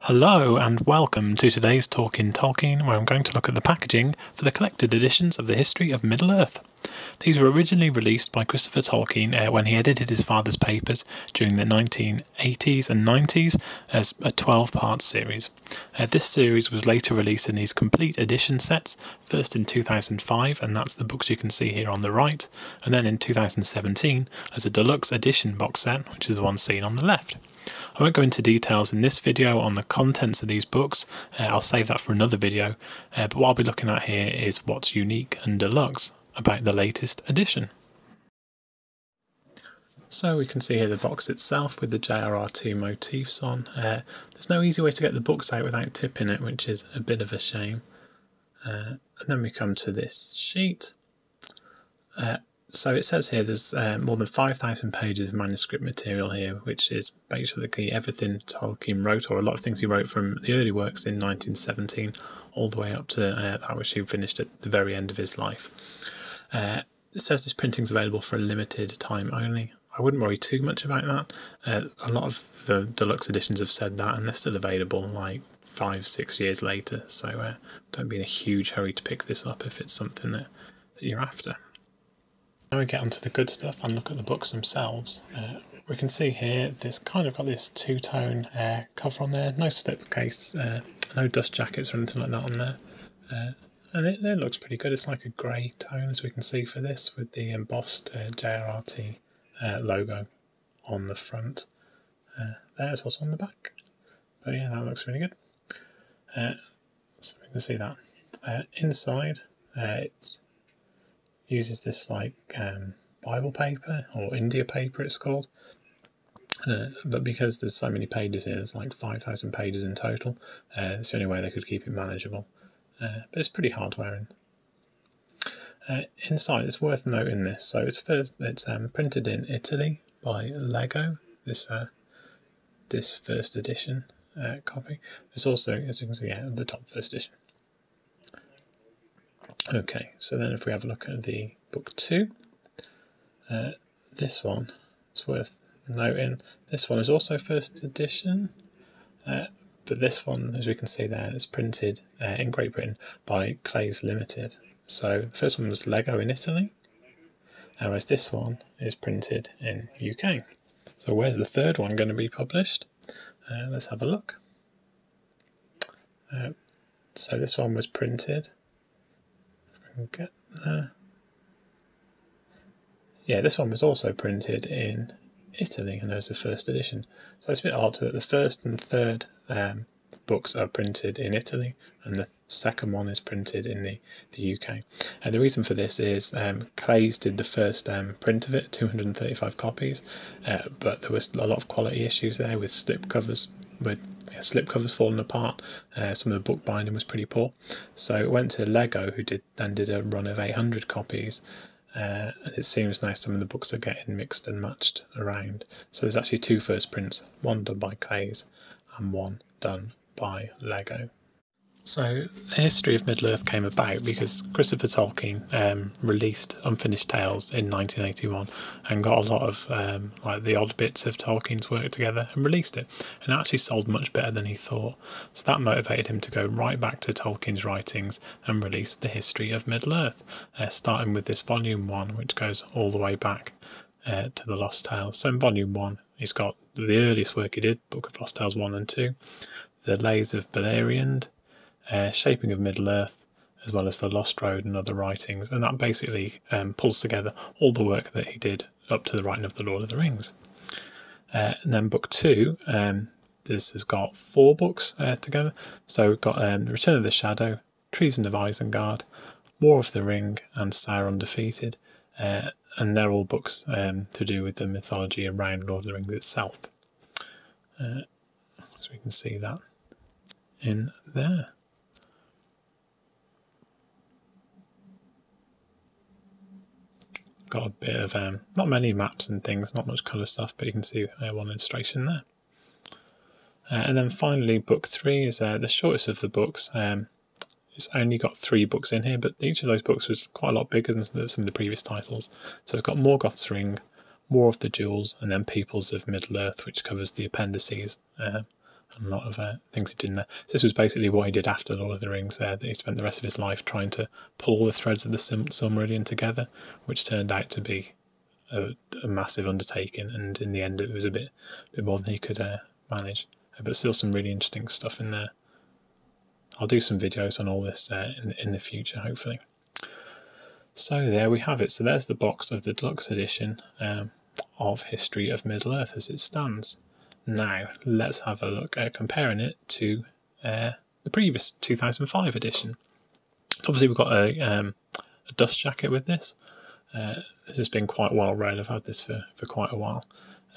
Hello and welcome to today's Talk in Tolkien, where I'm going to look at the packaging for the collected editions of the History of Middle-earth. These were originally released by Christopher Tolkien when he edited his father's papers during the 1980s and 90s as a 12-part series. This series was later released in these complete edition sets, first in 2005, and that's the books you can see here on the right, and then in 2017 as a deluxe edition box set, which is the one seen on the left. I won't go into details in this video on the contents of these books, I'll save that for another video, but what I'll be looking at here is what's unique and deluxe about the latest edition. So we can see here the box itself with the J.R.R. 2 motifs on. There's no easy way to get the books out without tipping it, which is a bit of a shame. And then we come to this sheet. So it says here there's more than 5,000 pages of manuscript material here, which is basically everything Tolkien wrote, or a lot of things he wrote from the early works in 1917 all the way up to that which he finished at the very end of his life. It says this printing's available for a limited time only. I wouldn't worry too much about that. A lot of the deluxe editions have said that, and they're still available like 5-6 years later, so don't be in a huge hurry to pick this up if it's something that you're after. Now we get onto the good stuff and look at the books themselves. We can see here there's kind of got this two-tone cover on there, no slipcase, no dust jackets or anything like that on there, and it looks pretty good. It's like a grey tone, as we can see for this, with the embossed J.R.R. logo on the front. There's also on the back, but yeah, that looks really good. So we can see that. Inside it uses this like Bible paper, or India paper it's called, but because there's so many pages here, there's like 5,000 pages in total, it's the only way they could keep it manageable, but it's pretty hard wearing. Inside, it's worth noting this, so it's printed in Italy by Lego, this first edition copy. It's also, as you can see, the top first edition. Okay, so then if we have a look at the book 2, this one, it's worth noting, this one is also first edition, but this one, as we can see there, is printed in Great Britain by Clays Limited. So the first one was Lego in Italy, whereas this one is printed in UK. So where's the third one going to be published? Let's have a look. So this one was printed, get there. Yeah, this one was also printed in Italy, and there's the first edition. So it's a bit odd that the first and third books are printed in Italy, and the second one is printed in the UK. And the reason for this is Clays did the first print of it, 235 copies, but there was a lot of quality issues there with slip covers falling apart. Some of the book binding was pretty poor, so it went to Lego, who then did a run of 800 copies, and it seems now some of the books are getting mixed and matched around. So there's actually two first prints, one done by Clays and one done by Lego. So the History of Middle-earth came about because Christopher Tolkien released Unfinished Tales in 1981 and got a lot of like the odd bits of Tolkien's work together and released it, and it actually sold much better than he thought. So that motivated him to go right back to Tolkien's writings and release the History of Middle-earth, starting with this volume 1, which goes all the way back to the Lost Tales. So in volume 1 he's got the earliest work he did, Book of Lost Tales 1 and 2, the Lays of Beleriand, Shaping of Middle-earth, as well as the Lost Road and other writings, and that basically pulls together all the work that he did up to the writing of the Lord of the Rings. And then book 2, this has got 4 books together. So we've got Return of the Shadow, Treason of Isengard, War of the Ring, and Sauron Defeated, and they're all books to do with the mythology around Lord of the Rings itself. So we can see that in there. Got a bit of, not many maps and things, not much colour stuff, but you can see one illustration there. And then finally book 3 is the shortest of the books. It's only got 3 books in here, but each of those books was quite a lot bigger than some of the previous titles. So it's got Morgoth's Ring, War of the Jewels, and then Peoples of Middle-earth, which covers the appendices and a lot of things he did in there. So this was basically what he did after Lord of the Rings, that he spent the rest of his life trying to pull all the threads of the Silmarillion together, which turned out to be a massive undertaking, and in the end it was a bit more than he could manage. But still some really interesting stuff in there. I'll do some videos on all this in the future, hopefully. So there we have it. So there's the box of the deluxe edition of History of Middle-earth as it stands. Now let's have a look at comparing it to the previous 2005 edition. Obviously we've got a dust jacket with this. This has been quite well read. I've had this for quite a while.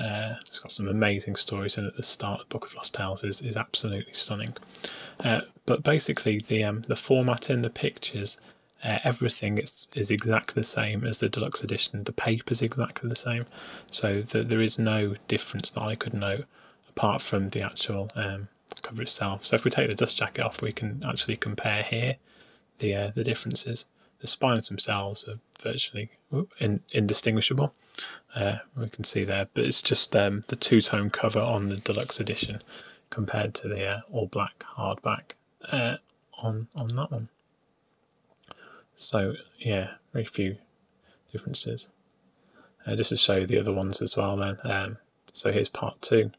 It's got some amazing stories in it. The start of Book of Lost Tales is absolutely stunning. But basically the format in the pictures, everything is exactly the same as the deluxe edition. The paper's exactly the same, so there is no difference that I could note apart from the actual cover itself. So if we take the dust jacket off, we can actually compare here the differences. The spines themselves are virtually indistinguishable. We can see there, but it's just the two-tone cover on the deluxe edition compared to the all-black hardback on that one. So yeah, very few differences. Just to show you the other ones as well then. So here's part 2.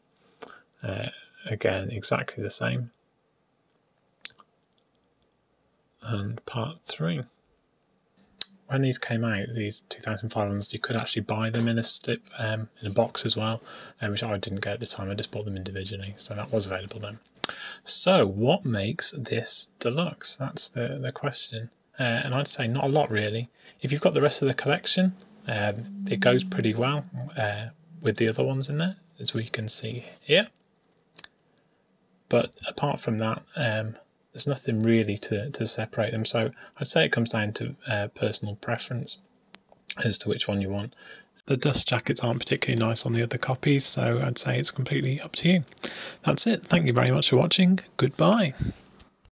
Again, exactly the same. And part 3. When these came out, these 2005 ones, you could actually buy them in a slip, in a box as well, which I didn't get at the time. I just bought them individually, so that was available then. So what makes this deluxe? That's the question. And I'd say not a lot really. If you've got the rest of the collection, it goes pretty well with the other ones in there, as we can see here. But apart from that, there's nothing really to separate them. So I'd say it comes down to personal preference as to which one you want. The dust jackets aren't particularly nice on the other copies, so I'd say it's completely up to you. That's it. Thank you very much for watching. Goodbye.